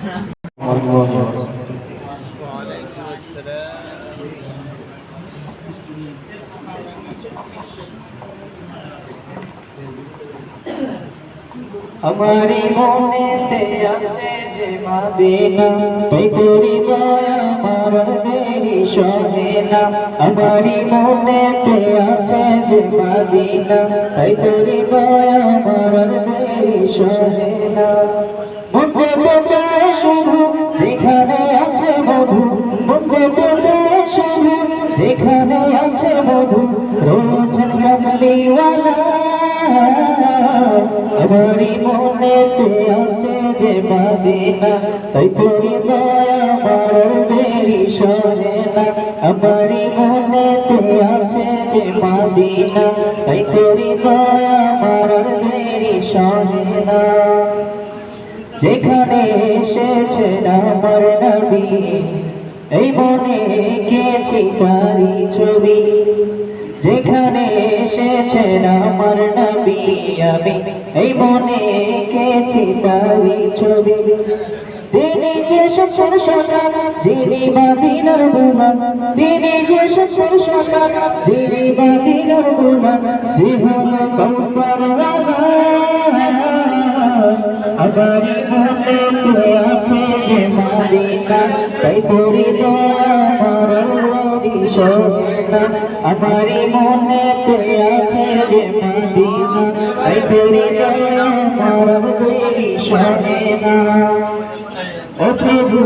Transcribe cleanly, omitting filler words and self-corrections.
আমারি মনেতে আছে যে মদিনা, তাই তোরি দয়া আমার দেরি সহে না। আমারি মনেতে আছে যে মদিনা, তাই তোরি দয়া আমার দেরি সহে না। মন যেতে চায় শুধু যেখানে আছে মধু, মন যেতে চায় শুধু যেখানে আছে মধু, রয়েছেন কামলিওয়ালা। আমারি মনেতে আছে যে মদিনা, তাই তোরি দয়া আমার দেরি সহে না। আমারি মনেতে আছে যে মদিনা, তাই তোরি দয়া আমার দেরি সহে না। যেখানে এসেছেন আমার নবী, এই মনে এঁকেছি তারি ছবি। যেখানে এসেছেন আমার নবী, আমি এই মনে এঁকেছি তারি ছবি। তিনি যে সকল সকাল যিনি মদিনার বুমান, তিনি যে সকল সকাল যিনি মদিনার বুমান, যে হলো কৌসার রানা। আমারি মনেতে আছে যে মদিনা, তাই তোরি দয়া আমার দেরি সহে না। আমারি মনেতে আছে যে মদিনা, তাই তোরি দয়া আমার দেরি সহে না। ও প্রভু